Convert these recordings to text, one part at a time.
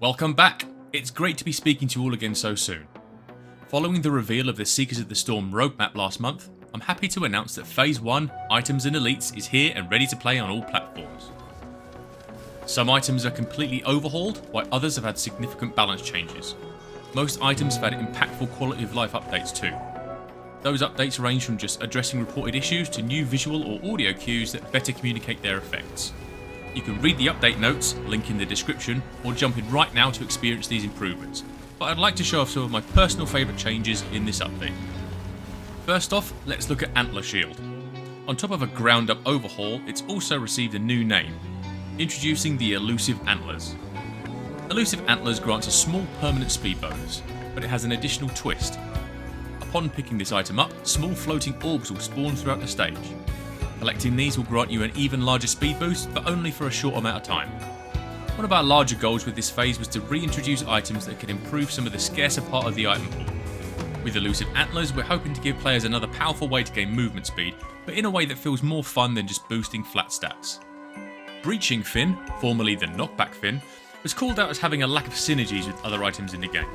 Welcome back! It's great to be speaking to you all again so soon. Following the reveal of the Seekers of the Storm roadmap last month, I'm happy to announce that Phase 1, Items and Elites, is here and ready to play on all platforms. Some items are completely overhauled, while others have had significant balance changes. Most items have had impactful quality of life updates too. Those updates range from just addressing reported issues to new visual or audio cues that better communicate their effects. You can read the update notes, link in the description, or jump in right now to experience these improvements, but I'd like to show off some of my personal favourite changes in this update. First off, let's look at Antler Shield. On top of a ground up overhaul, it's also received a new name, introducing the Elusive Antlers. Elusive Antlers grants a small permanent speed bonus, but it has an additional twist. Upon picking this item up, small floating orbs will spawn throughout the stage. Collecting these will grant you an even larger speed boost, but only for a short amount of time. One of our larger goals with this phase was to reintroduce items that could improve some of the scarcer part of the item pool. With Elusive Antlers, we're hoping to give players another powerful way to gain movement speed, but in a way that feels more fun than just boosting flat stats. Breaching Fin, formerly the Knockback Fin, was called out as having a lack of synergies with other items in the game.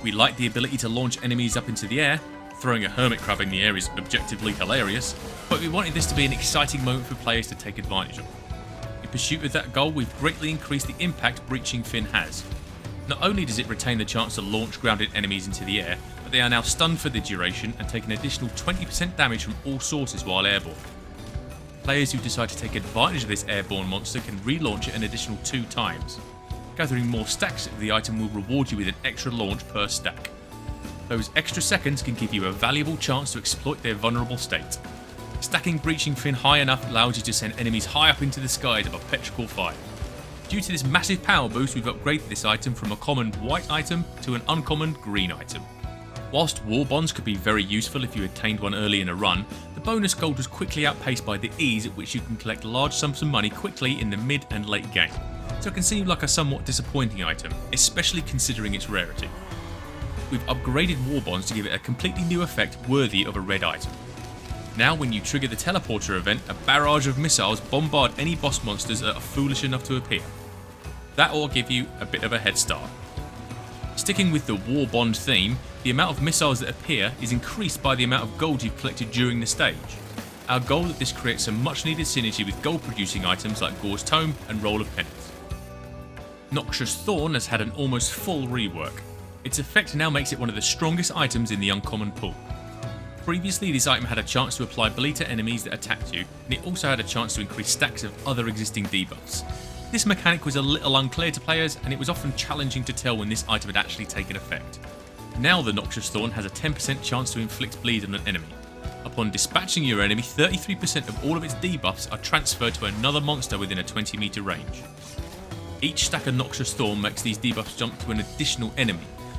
We like the ability to launch enemies up into the air. Throwing a hermit crab in the air is objectively hilarious, but we wanted this to be an exciting moment for players to take advantage of. In pursuit of that goal, we've greatly increased the impact Breaching Fin has. Not only does it retain the chance to launch grounded enemies into the air, but they are now stunned for the duration and take an additional 20% damage from all sources while airborne. Players who decide to take advantage of this airborne monster can relaunch it an additional 2 times. Gathering more stacks of the item will reward you with an extra launch per stack. Those extra seconds can give you a valuable chance to exploit their vulnerable state. Stacking Breaching Fin high enough allows you to send enemies high up into the skies above Petrichor 5. Due to this massive power boost, we've upgraded this item from a common white item to an uncommon green item. Whilst War Bonds could be very useful if you attained one early in a run, the bonus gold was quickly outpaced by the ease at which you can collect large sums of money quickly in the mid and late game. So it can seem like a somewhat disappointing item, especially considering its rarity. We've upgraded War Bonds to give it a completely new effect worthy of a red item. Now when you trigger the teleporter event, a barrage of missiles bombard any boss monsters that are foolish enough to appear. That will give you a bit of a head start. Sticking with the War Bond theme, the amount of missiles that appear is increased by the amount of gold you've collected during the stage. Our goal is that this creates some much needed synergy with gold producing items like Gore's Tome and Roll of Penance. Noxious Thorn has had an almost full rework. Its effect now makes it one of the strongest items in the uncommon pool. Previously, this item had a chance to apply bleed to enemies that attacked you, and it also had a chance to increase stacks of other existing debuffs. This mechanic was a little unclear to players, and it was often challenging to tell when this item had actually taken effect. Now the Noxious Thorn has a 10% chance to inflict bleed on an enemy. Upon dispatching your enemy, 33% of all of its debuffs are transferred to another monster within a 20 meter range. Each stack of Noxious Thorn makes these debuffs jump to an additional enemy.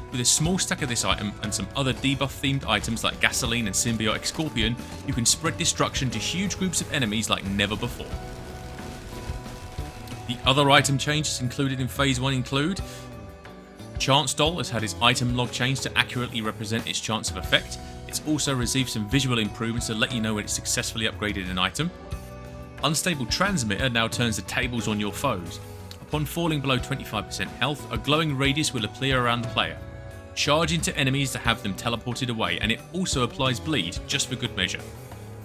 With a small stack of this item and some other debuff-themed items like Gasoline and Symbiotic Scorpion, you can spread destruction to huge groups of enemies like never before. The other item changes included in Phase 1 include Chance Doll has had its item log changed to accurately represent its chance of effect. It's also received some visual improvements to let you know when it's successfully upgraded an item. Unstable Transmitter now turns the tables on your foes. Upon falling below 25% health, a glowing radius will appear around the player. Charge into enemies to have them teleported away, and it also applies bleed, just for good measure.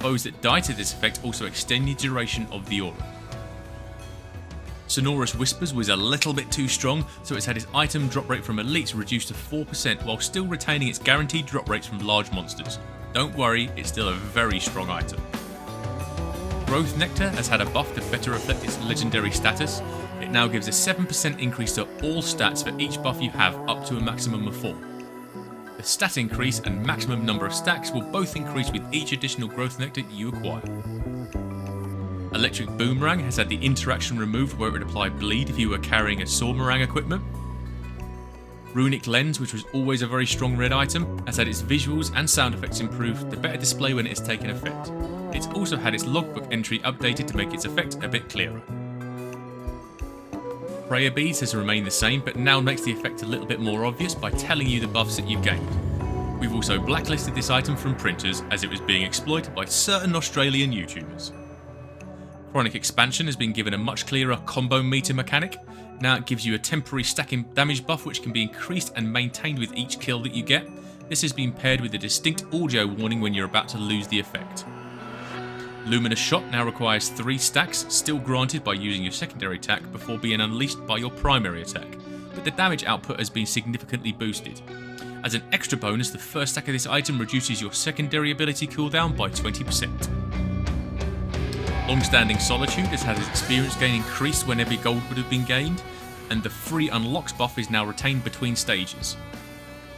Foes that die to this effect also extend the duration of the aura. Sonorous Whispers was a little bit too strong, so it's had its item drop rate from elites reduced to 4% while still retaining its guaranteed drop rates from large monsters. Don't worry, it's still a very strong item. Growth Nectar has had a buff to better reflect its legendary status. It now gives a 7% increase to all stats for each buff you have up to a maximum of 4. The stat increase and maximum number of stacks will both increase with each additional Growth Nectar you acquire. Electric Boomerang has had the interaction removed where it would apply bleed if you were carrying a Sawmerang equipment. Runic Lens, which was always a very strong red item, has had its visuals and sound effects improved to better display when it has taken effect. It's also had its logbook entry updated to make its effect a bit clearer. Prayer Beads has remained the same, but now makes the effect a little bit more obvious by telling you the buffs that you've gained. We've also blacklisted this item from printers as it was being exploited by certain Australian YouTubers. Chronic Expansion has been given a much clearer combo meter mechanic. Now it gives you a temporary stacking damage buff which can be increased and maintained with each kill that you get. This has been paired with a distinct audio warning when you're about to lose the effect. Luminous Shot now requires 3 stacks, still granted by using your secondary attack before being unleashed by your primary attack, but the damage output has been significantly boosted. As an extra bonus, the first stack of this item reduces your secondary ability cooldown by 20%. Long-standing Solitude has had its experience gain increased when every gold would have been gained, and the free unlocks buff is now retained between stages.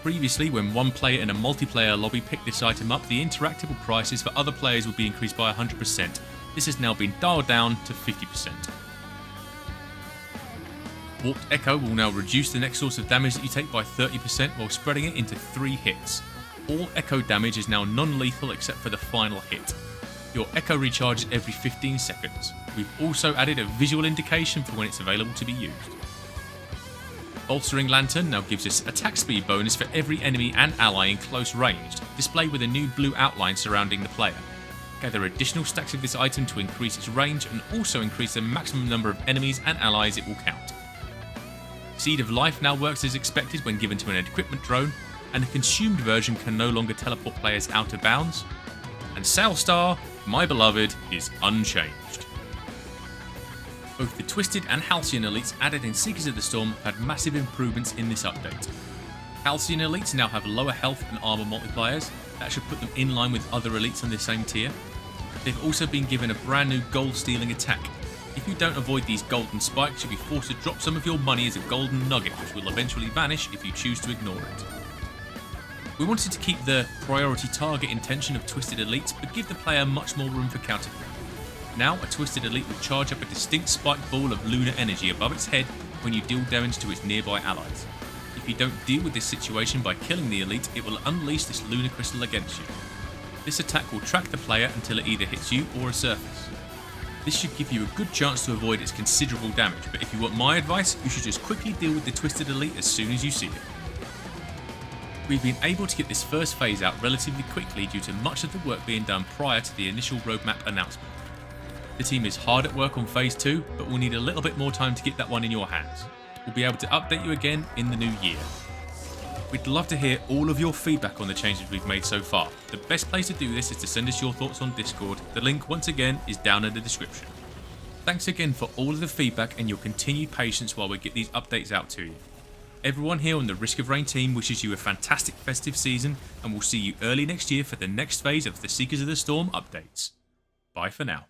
Previously, when one player in a multiplayer lobby picked this item up, the interactable prices for other players would be increased by 100%. This has now been dialed down to 50%. Warped Echo will now reduce the next source of damage that you take by 30% while spreading it into 3 hits. All Echo damage is now non-lethal except for the final hit. Your Echo recharges every 15 seconds. We've also added a visual indication for when it's available to be used. Bolstering Lantern now gives us attack speed bonus for every enemy and ally in close range, displayed with a new blue outline surrounding the player. Gather additional stacks of this item to increase its range and also increase the maximum number of enemies and allies it will count. Seed of Life now works as expected when given to an equipment drone, and the consumed version can no longer teleport players out of bounds. And Sailstar, my beloved, is unchanged. Both the Twisted and Halcyon elites added in Seekers of the Storm have had massive improvements in this update. Halcyon elites now have lower health and armor multipliers, that should put them in line with other elites on the same tier. They've also been given a brand new gold stealing attack. If you don't avoid these golden spikes, you'll be forced to drop some of your money as a golden nugget, which will eventually vanish if you choose to ignore it. We wanted to keep the priority target intention of Twisted elites, but give the player much more room for counterplay. Now, a Twisted elite will charge up a distinct spiked ball of lunar energy above its head when you deal damage to its nearby allies. If you don't deal with this situation by killing the elite, it will unleash this lunar crystal against you. This attack will track the player until it either hits you or a surface. This should give you a good chance to avoid its considerable damage, but if you want my advice, you should just quickly deal with the Twisted elite as soon as you see it. We've been able to get this first phase out relatively quickly due to much of the work being done prior to the initial roadmap announcement. The team is hard at work on phase 2, but we'll need a little bit more time to get that one in your hands. We'll be able to update you again in the new year. We'd love to hear all of your feedback on the changes we've made so far. The best place to do this is to send us your thoughts on Discord. The link, once again, is down in the description. Thanks again for all of the feedback and your continued patience while we get these updates out to you. Everyone here on the Risk of Rain team wishes you a fantastic festive season, and we'll see you early next year for the next phase of the Seekers of the Storm updates. Bye for now.